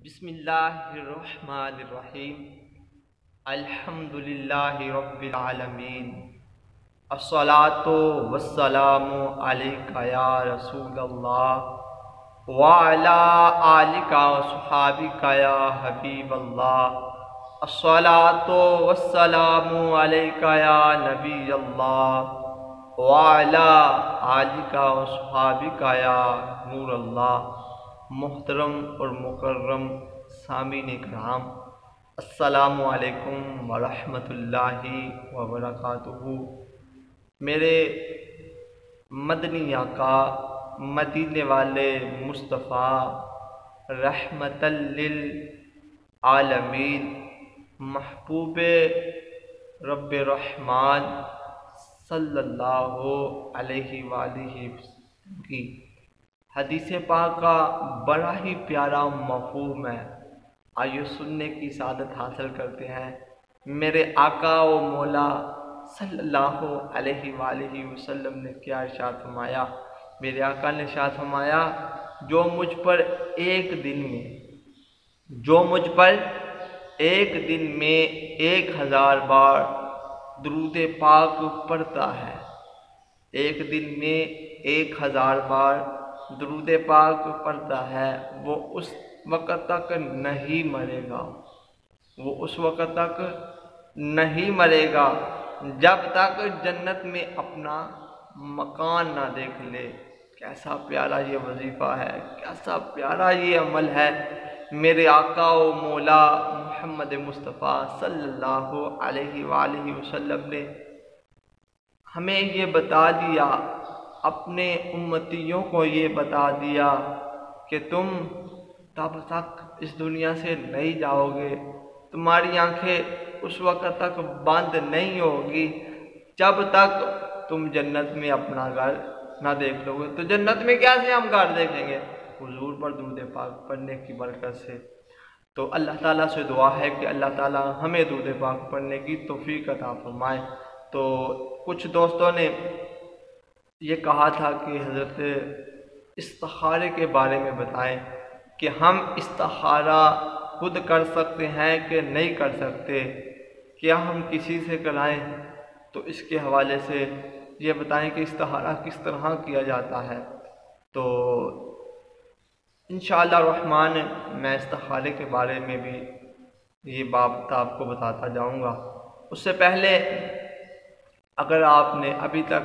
بسم اللہ الرحمن الرحیم الحمد للہ رب العالمین الصلاۃ والسلام علیک یا رسول اللہ وعلی آلک وصحابک یا حبیب اللہ الصلاۃ والسلام علیک یا نبی اللہ وعلی آلک وصحابک یا نور اللہ۔ محترم اور مکرم سامعین کرام، السلام علیکم ورحمۃ اللہ وبرکاتہ۔ میرے مدنی آقا مدینے والے مصطفیٰ رحمت للعالمین محبوب رب رحمان صلی اللہ علیہ وآلہ وسلم کی حدیث پاک کا بڑا ہی پیارا مفہوم ہے، آئیے سننے کی سعادت حاصل کرتے ہیں۔ میرے آقا و مولا صلی اللہ علیہ وآلہ وسلم نے کیا ارشاد فرمایا؟ میرے آقا نے ارشاد فرمایا، جو مجھ پر ایک دن میں 1000 بار درود پاک پڑھتا ہے، ایک دن میں 1000 بار درود پاک پڑھتا ہے، وہ اس وقت تک نہیں مرے گا جب تک جنت میں اپنا مکان نہ دیکھ لے۔ کیسا پیارا یہ وظیفہ ہے، کیسا پیارا یہ عمل ہے۔ میرے آقا و مولا محمد مصطفیٰ صلی اللہ علیہ وآلہ وسلم نے ہمیں یہ بتا دیا، اپنے امتیوں کو یہ بتا دیا کہ تم تب تک اس دنیا سے نہیں جاؤ گے، تمہاری آنکھیں اس وقت تک بند نہیں ہوگی جب تک تم جنت میں اپنا گھر نہ دیکھ لو گے۔ تو جنت میں کیسے ہم گھر دیکھیں گے؟ حضور پر درود پاک پڑھنے کی برکت سے۔ تو اللہ تعالیٰ سے دعا ہے کہ اللہ تعالیٰ ہمیں درود پاک پڑھنے کی توفیق عطا فرمائے۔ تو کچھ دوستوں نے یہ کہا تھا کہ حضرت استخارے کے بارے میں بتائیں کہ ہم استخارہ خود کر سکتے ہیں کہ نہیں کر سکتے، کیا ہم کسی سے کرائیں؟ تو اس کے حوالے سے یہ بتائیں کہ استخارہ کس طرح کیا جاتا ہے۔ تو انشاءاللہ الرحمن میں استخارے کے بارے میں بھی یہ بات آپ کو بتاتا جاؤں گا۔ اس سے پہلے اگر آپ نے ابھی تک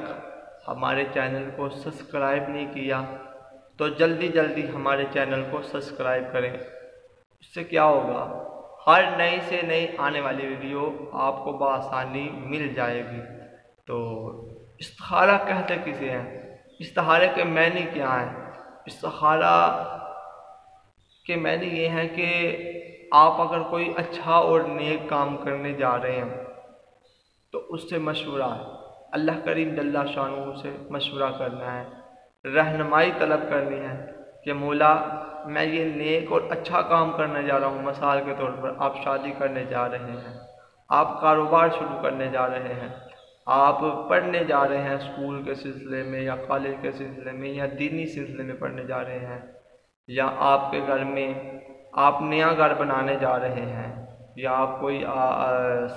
ہمارے چینل کو سبسکرائب نہیں کیا تو جلدی ہمارے چینل کو سبسکرائب کریں۔ اس سے کیا ہوگا، ہر نئی سے نئی آنے والی ویڈیو آپ کو بآسانی مل جائے گی۔ تو استخارہ کہتے کسے ہیں؟ استخارے کے معنی کیا ہیں؟ استخارہ کے معنی یہ ہیں کہ آپ اگر کوئی اچھا اور نیک کام کرنے جا رہے ہیں تو اس سے مشورہ ہے، اللہ کریم جل شانہ سے مشورہ کرنا ہے، رہنمائی طلب کرنی ہے کہ مولا میں یہ نیک اور اچھا کام کرنے جا رہا ہوں۔ مثال کے طور پر آپ شادی کرنے جا رہے ہیں، آپ کاروبار شروع کرنے جا رہے ہیں، آپ پڑھنے جا رہے ہیں اسکول کے سلسلے میں یا کالج کے سلسلے میں یا دینی سلسلے میں پڑھنے جا رہے ہیں، یا آپ کے گھر میں آپ نیا گھر بنانے جا رہے ہیں، یا آپ کوئی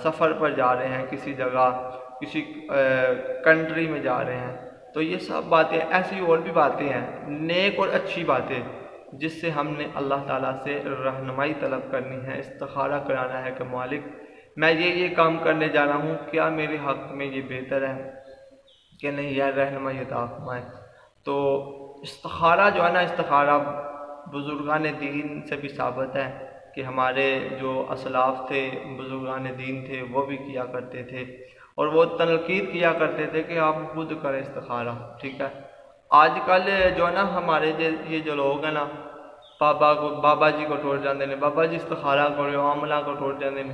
سفر پر جا رہے ہیں، کسی جگہ کسی کنٹری میں جا رہے ہیں۔ تو یہ سب باتیں، ایسی اور بھی باتیں ہیں نیک اور اچھی باتیں جس سے ہم نے اللہ تعالیٰ سے رہنمائی طلب کرنی ہے، استخارہ کرانا ہے کہ مالک میں یہ کام کرنے جا رہا ہوں، کیا میرے حق میں یہ بہتر ہے کہ نہیں، یا رہنمائی عطا فرمائے۔ تو استخارہ جو ہے نا، استخارہ بزرگان دین سے بھی ثابت ہے کہ ہمارے جو اسلاف تھے، بزرگان دین تھے، وہ بھی کیا کرتے تھے اور وہ تنقید کیا کرتے تھے کہ آپ خود کریں استخارہ، ٹھیک ہے۔ آج کل جو ہے نا ہمارے یہ جو لوگ ہیں نا، بابا جی کو ٹور جاندے نے، بابا جی استخارہ کرو، عاملہ کو ٹور جاندے نے،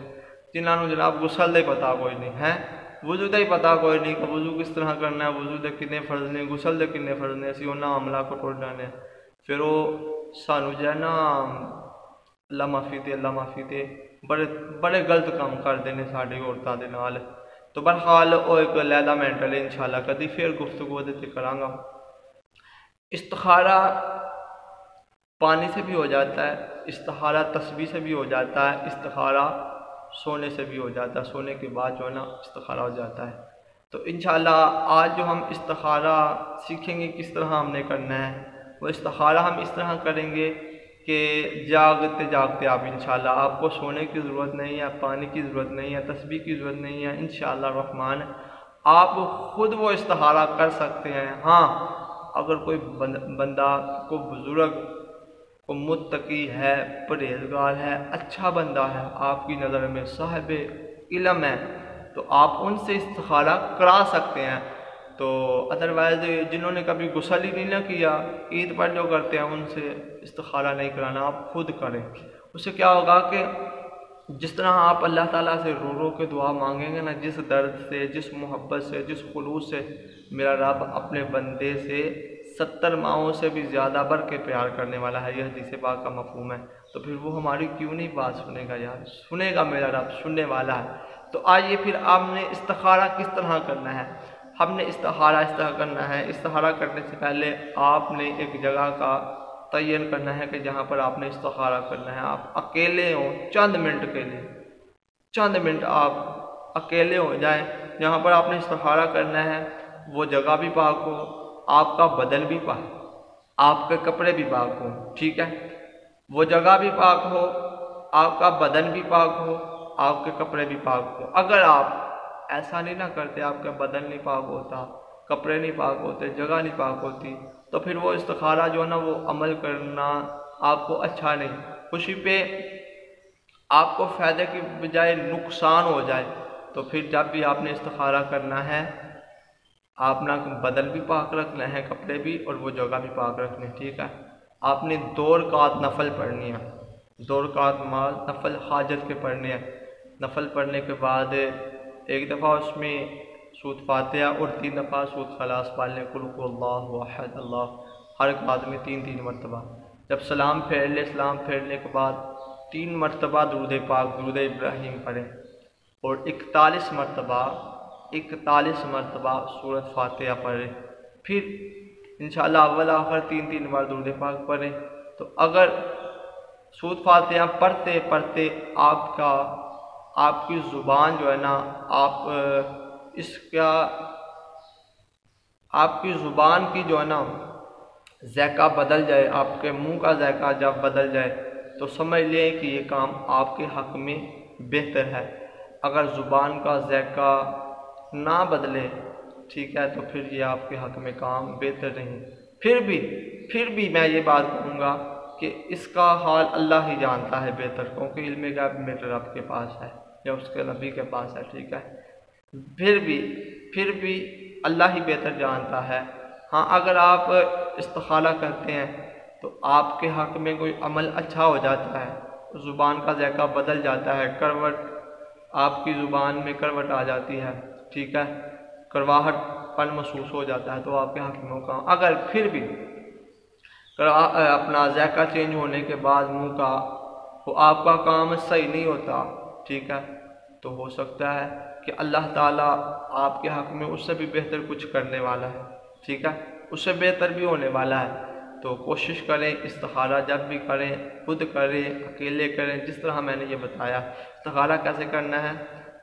جنہوں جناب غسل دے پتا کوئی نہیں ہے، وضو دے پتا کوئی نہیں کہ وضو کس طرح کرنا ہے، وضو دے کنے فرض نے، غسل دے کنے فرض نے، اسی انہاں عاملہ کو ٹور جانے، پھر وہ سانو جو ہے نا اللہ معافی دے بڑے غلط کام کر دینے ساڑی عورتوں دے نال۔ تو بہرحال وہ ایک علیحدہ مینٹل ہے، انشاءاللہ کدی پھر گفتگو دے کراں گا۔ استخارہ پانی سے بھی ہو جاتا ہے، استخارہ تسبیح سے بھی ہو جاتا ہے، استخارہ سونے سے بھی ہو جاتا ہے، سونے کے بعد جو ہے نا استخارہ ہو جاتا ہے۔ تو انشاءاللہ آج جو ہم استخارہ سیکھیں گے کس طرح ہم نے کرنا ہے، وہ استخارہ ہم اس طرح کریں گے کہ جاگتے جاگتے آپ انشاءاللہ، آپ کو سونے کی ضرورت نہیں ہے، پانی کی ضرورت نہیں ہے، تسبیح کی ضرورت نہیں ہے، انشاءاللہ الرحمن آپ خود وہ استخارہ کر سکتے ہیں۔ ہاں اگر کوئی بندہ کو بزرگ کو متقی ہے، پرہیزگار ہے، اچھا بندہ ہے، آپ کی نظر میں صاحب علم ہے، تو آپ ان سے استخارہ کرا سکتے ہیں۔ تو ادروائز جنہوں نے کبھی غسل ہی نہیں نہ کیا، عید پر جو کرتے ہیں، ان سے استخارہ نہیں کرانا، آپ خود کریں۔ اس سے کیا ہوگا کہ جس طرح آپ اللہ تعالیٰ سے رو رو کے دعا مانگیں گے نا، جس درد سے، جس محبت سے، جس خلوص سے میرا رب اپنے بندے سے 70 ماہوں سے بھی زیادہ بڑھ کے پیار کرنے والا ہے، یہ حدیث پاک کا مفہوم ہے، تو پھر وہ ہماری کیوں نہیں بات سنے گا یار، سنے گا، میرا رب سننے والا ہے۔ تو آئیے پھر آپ نے استخارہ کس طرح کرنا ہے۔ ہم نے استخارہ اس طرح کرنا ہے، استخارہ کرنے سے پہلے آپ نے ایک جگہ کا تعین کرنا ہے کہ جہاں پر آپ نے استخارہ کرنا ہے۔ آپ اکیلے ہوں چند منٹ کے لیے، چند منٹ آپ اکیلے ہو جائیں، جہاں پر آپ نے استخارہ کرنا ہے وہ جگہ بھی پاک ہو، آپ کا بدن بھی پاک، آپ کے کپڑے بھی پاک ہوں، ٹھیک ہے، وہ جگہ بھی پاک ہو، آپ کا بدن بھی پاک ہو، آپ کے کپڑے بھی پاک ہو۔ اگر آپ ایسا نہیں نہ کرتے، آپ کا بدن نہیں پاک ہوتا، کپڑے نہیں پاک ہوتے، جگہ نہیں پاک ہوتی، تو پھر وہ استخارہ جو ہے نا وہ عمل کرنا آپ کو اچھا نہیں، خوشی پہ آپ کو فائدے کی بجائے نقصان ہو جائے۔ تو پھر جب بھی آپ نے استخارہ کرنا ہے، آپ نے بدن بھی پاک رکھنا ہے، کپڑے بھی، اور وہ جگہ بھی پاک رکھنی ہے، ٹھیک ہے۔ آپ نے 2 رکعت نفل پڑھنی ہے، 2 رکعت نفل حاجت کے پڑھنے ہیں۔ نفل پڑھنے کے بعد ایک دفعہ اس میں سورۃ فاتحہ اور 3 دفعہ سورۃ خلاص پڑھ لیں، قل هو اللہ احد اللہ، ہر رکعت میں 3 مرتبہ۔ جب سلام پھیر لے، سلام پھیرنے کے بعد 3 مرتبہ درود پاک، درود ابراہیم پڑھیں، اور 41 مرتبہ سورۃ فاتحہ پڑھیں۔ پھر انشاءاللہ اول آخر 3 بار درود پاک پڑھیں۔ تو اگر سورۃ فاتحہ پڑھتے پڑھتے آپ کی زبان جو ہے نا، آپ کی زبان کی جو ہے نا ذائقہ بدل جائے، آپ کے منہ کا ذائقہ جب بدل جائے، تو سمجھ لیں کہ یہ کام آپ کے حق میں بہتر ہے۔ اگر زبان کا ذائقہ نہ بدلے، ٹھیک ہے، تو پھر یہ آپ کے حق میں کام بہتر نہیں۔ پھر بھی میں یہ بات کہوں گا کہ اس کا حال اللہ ہی جانتا ہے بہتر، کیونکہ علم غیب میرے رب کے پاس ہے یا اس کے نبی کے پاس ہے، ٹھیک ہے۔ پھر بھی اللہ ہی بہتر جانتا ہے۔ ہاں اگر آپ استخارہ کرتے ہیں تو آپ کے حق میں کوئی عمل اچھا ہو جاتا ہے، زبان کا ذائقہ بدل جاتا ہے، کروٹ آپ کی زبان میں کروٹ آ جاتی ہے، ٹھیک ہے، کرواہٹ پن محسوس ہو جاتا ہے، تو آپ کے حق میں ہوگا۔ اگر پھر بھی اپنا ذائقہ چینج ہونے کے بعد منہ کا آپ کا کام صحیح نہیں ہوتا، ٹھیک ہے، تو ہو سکتا ہے کہ اللہ تعالیٰ آپ کے حق میں اس سے بھی بہتر کچھ کرنے والا ہے، ٹھیک ہے، اس سے بہتر بھی ہونے والا ہے۔ تو کوشش کریں استخارہ جب بھی کریں، خود کریں، اکیلے کریں، جس طرح میں نے یہ بتایا۔ استخارہ کیسے کرنا ہے؟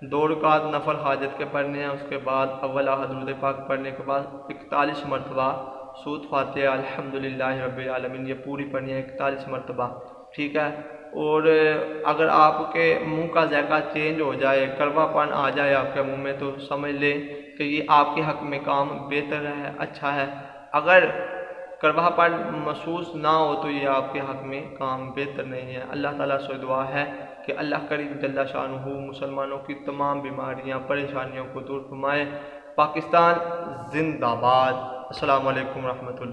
2 رکعت نفل حاجت کے پڑھنے ہیں، اس کے بعد اول درود پاک پڑھنے کے بعد 41 مرتبہ سورۃ فاتحہ الحمدللہ رب العالمین یہ پوری پڑھنی ہے 41 مرتبہ، ٹھیک ہے۔ اور اگر آپ کے منہ کا ذائقہ چینج ہو جائے، کڑوا پن آ جائے آپ کے منہ میں، تو سمجھ لیں کہ یہ آپ کے حق میں کام بہتر ہے، اچھا ہے۔ اگر کڑوا پن محسوس نہ ہو تو یہ آپ کے حق میں کام بہتر نہیں ہے۔ اللہ تعالیٰ سے دعا ہے کہ اللہ کریم جل شانہ مسلمانوں کی تمام بیماریاں، پریشانیوں کو دور فرمائے۔ پاکستان زندہ باد۔ السلام علیکم ورحمۃ اللہ۔